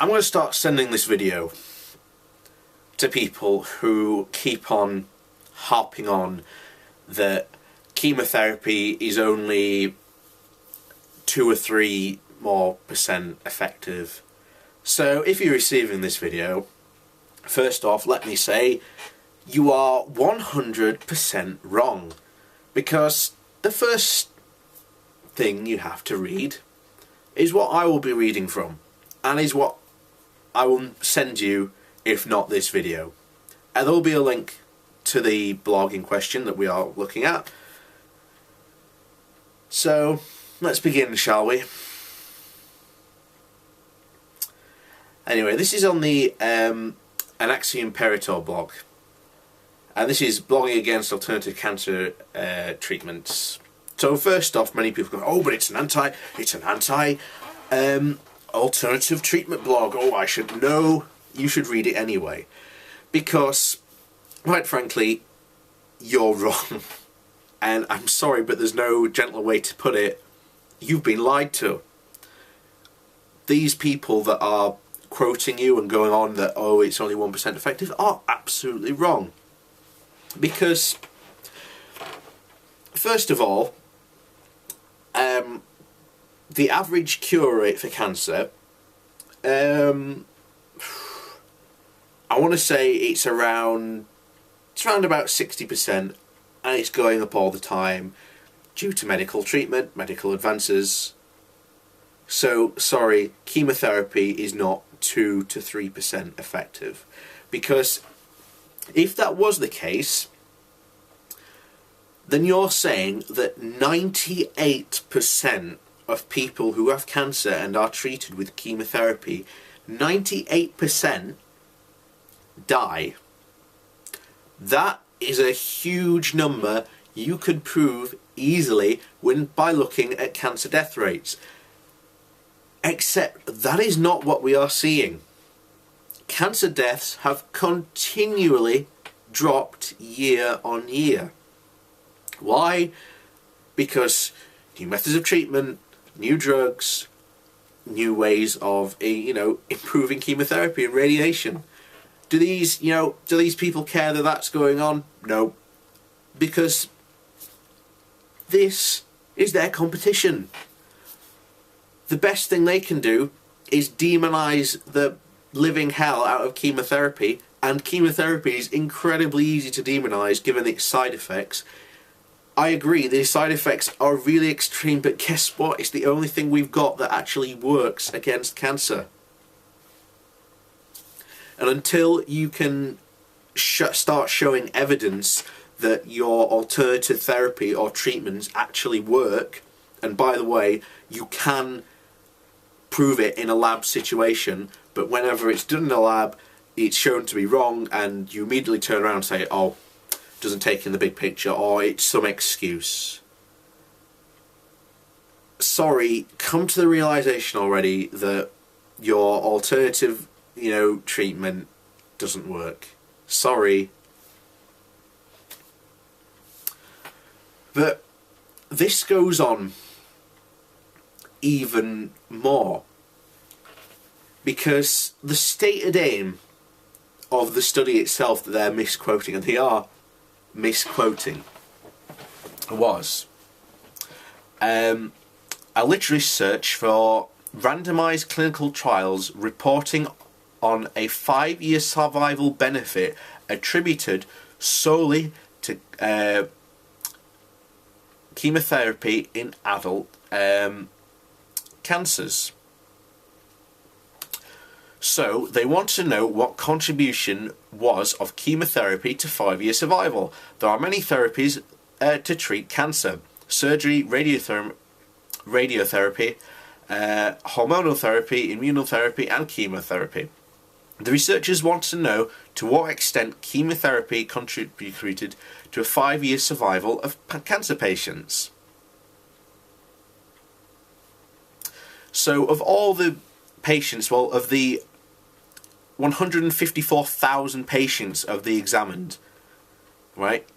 I'm going to start sending this video to people who keep on harping on that chemotherapy is only 2 or 3 more % effective. So if you're receiving this video, first off, let me say you are 100% wrong, because the first thing you have to read is what I will be reading from, and is what I will send you if not this video. And there will be a link to the blog in question that we are looking at. So let's begin, shall we? Anyway, this is on the Anaxium Peritor blog, and this is blogging against alternative cancer treatments. So first off, many people go, "Oh, but it's an anti alternative treatment blog. Oh, I should know." You should read it anyway, because, quite frankly, you're wrong. And I'm sorry, but there's no gentler way to put it. You've been lied to. These people that are quoting you and going on that, oh, it's only 1% effective, are absolutely wrong. Because, first of all, the average cure rate for cancer, I want to say it's around about 60%, and it's going up all the time due to medical treatment, medical advances. So, sorry, chemotherapy is not 2 to 3% effective, because if that was the case, then you're saying that 98% of people who have cancer and are treated with chemotherapy, 98% die. That is a huge number you could prove easily by looking at cancer death rates. Except that is not what we are seeing. Cancer deaths have continually dropped year on year. Why? Because new methods of treatment, new drugs, new ways of improving chemotherapy and radiation. Do these people care that that's going on? No. Because this is their competition. The best thing they can do is demonise the living hell out of chemotherapy, and chemotherapy is incredibly easy to demonise given its side effects. I agree, the side effects are really extreme, but guess what? It's the only thing we've got that actually works against cancer. And until you can start showing evidence that your alternative therapy or treatments actually work, and by the way, you can prove it in a lab situation, but whenever it's done in a lab, it's shown to be wrong, and you immediately turn around and say, oh, doesn't take in the big picture, or it's some excuse. Sorry, come to the realization already that your alternative treatment doesn't work. Sorry. But this goes on even more, because the stated aim of the study itself that they're misquoting, and they are misquoting, was a literary search for randomized clinical trials reporting on a 5-year survival benefit attributed solely to chemotherapy in adult cancers. So they want to know what contribution was of chemotherapy to 5-year survival. There are many therapies to treat cancer: surgery, radiotherapy, hormonal therapy, immunotherapy, and chemotherapy. The researchers want to know to what extent chemotherapy contributed to a 5-year survival of cancer patients. So of all the patients, well, of the 154,000 patients of the examined, right,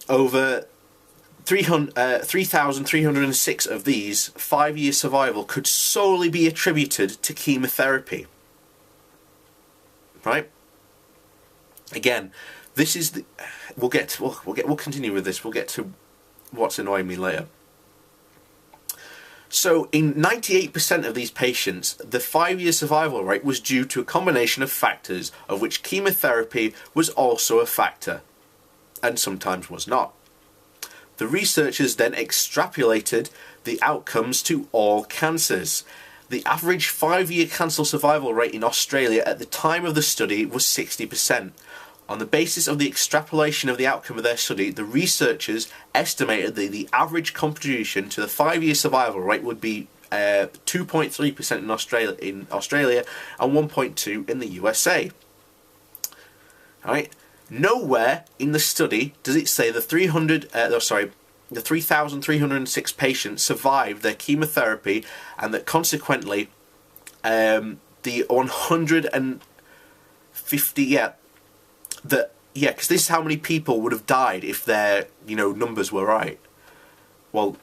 over 3,306 of these 5-year survival could solely be attributed to chemotherapy. Right? Again, this is the, we'll continue with this. We'll get to what's annoying me later. So in 98% of these patients, the 5-year survival rate was due to a combination of factors, of which chemotherapy was also a factor, and sometimes was not. The researchers then extrapolated the outcomes to all cancers. The average 5-year cancer survival rate in Australia at the time of the study was 60%. On the basis of the extrapolation of the outcome of their study, the researchers estimated that the average contribution to the 5-year survival rate would be 2.3% in Australia and 1.2% in the USA. Alright? Nowhere in the study does it say the 3,306 patients survived their chemotherapy, and that consequently the 150 because this is how many people would have died if their numbers were right. Well,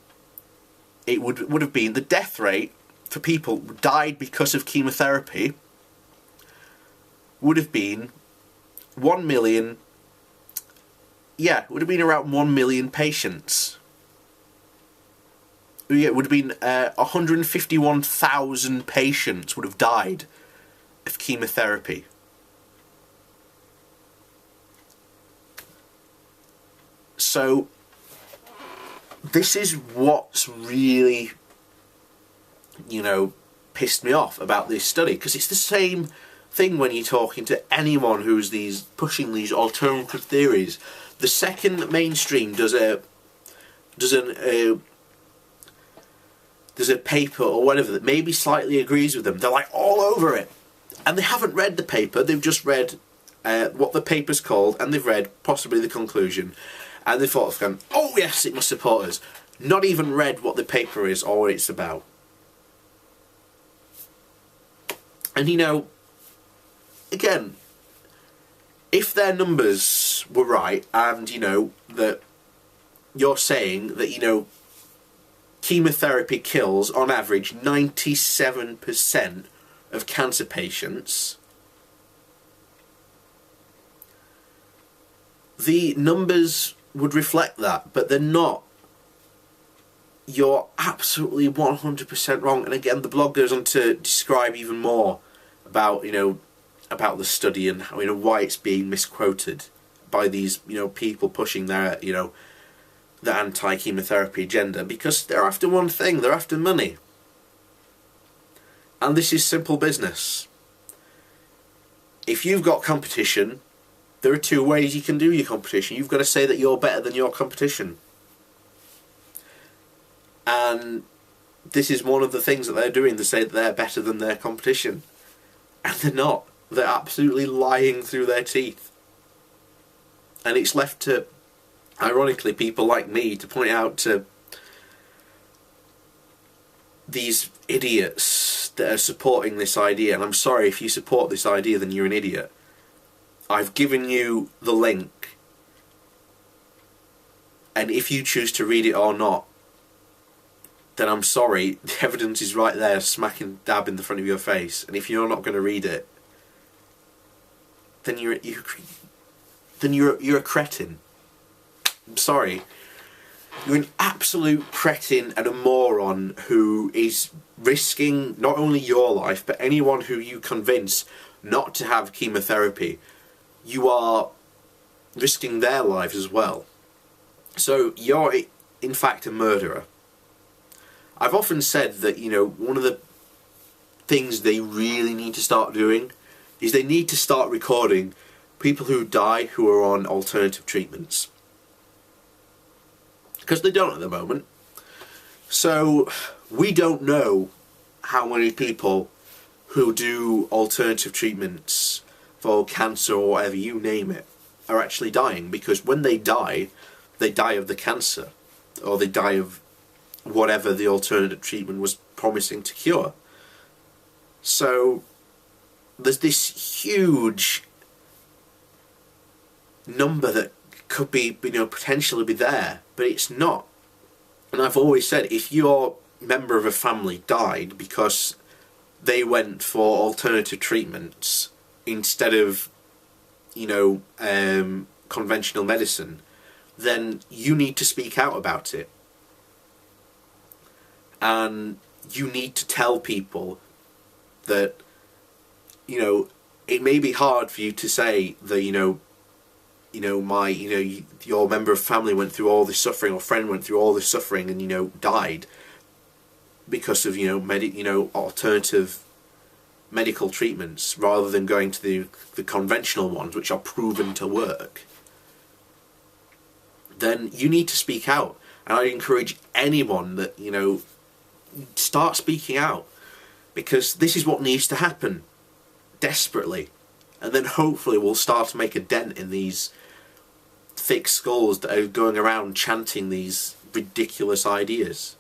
it would have been the death rate for people who died because of chemotherapy would have been 1 million. Yeah, it would have been around 1 million patients. Yeah, it would have been 151,000 patients would have died of chemotherapy. So, this is what's really, pissed me off about this study, because it's the same thing when you're talking to anyone who's pushing these alternative theories. The second mainstream does a paper or whatever that maybe slightly agrees with them, they're like all over it, and they haven't read the paper. They've just read what the paper's called, and they've read possibly the conclusion. And they thought of going, oh yes, it must support us. Not even read what the paper is or what it's about. And again, if their numbers were right, and that you're saying that chemotherapy kills on average 97% of cancer patients, the numbers would reflect that, but they're not. You're absolutely 100% wrong. And again, the blog goes on to describe even more about about the study and how, why it's being misquoted by these people pushing their the anti-chemotherapy agenda, because they're after one thing: they're after money. And this is simple business. If you've got competition, there are two ways you can do your competition. You've got to say that you're better than your competition. And this is one of the things that they're doing, to say that they're better than their competition. And they're not. They're absolutely lying through their teeth. And it's left to, ironically, people like me to point out to these idiots that are supporting this idea. And I'm sorry, if you support this idea, then you're an idiot. I've given you the link, and if you choose to read it or not, then I'm sorry, the evidence is right there, smacking dab in the front of your face. And if you're not going to read it, then you're a cretin. I'm sorry, you're an absolute cretin and a moron who is risking not only your life, but anyone who you convince not to have chemotherapy. You are risking their lives as well. So you're in fact a murderer. I've often said that one of the things they really need to start doing is they need to start recording people who die who are on alternative treatments, because they don't at the moment. So we don't know how many people who do alternative treatments for cancer or whatever, you name it, are actually dying, because when they die of the cancer, or they die of whatever the alternative treatment was promising to cure. So there's this huge number that could be potentially be there, but it's not. And I've always said, if your member of a family died because they went for alternative treatments instead of, you know, conventional medicine, then you need to speak out about it. And you need to tell people that, you know, it may be hard for you to say that, your member of family went through all this suffering, or friend went through all this suffering and, you know, died because of, alternative medical treatments, rather than going to the conventional ones, which are proven to work. Then you need to speak out. And I encourage anyone that, you know, start speaking out, because this is what needs to happen desperately. And then hopefully we'll start to make a dent in these thick skulls that are going around chanting these ridiculous ideas.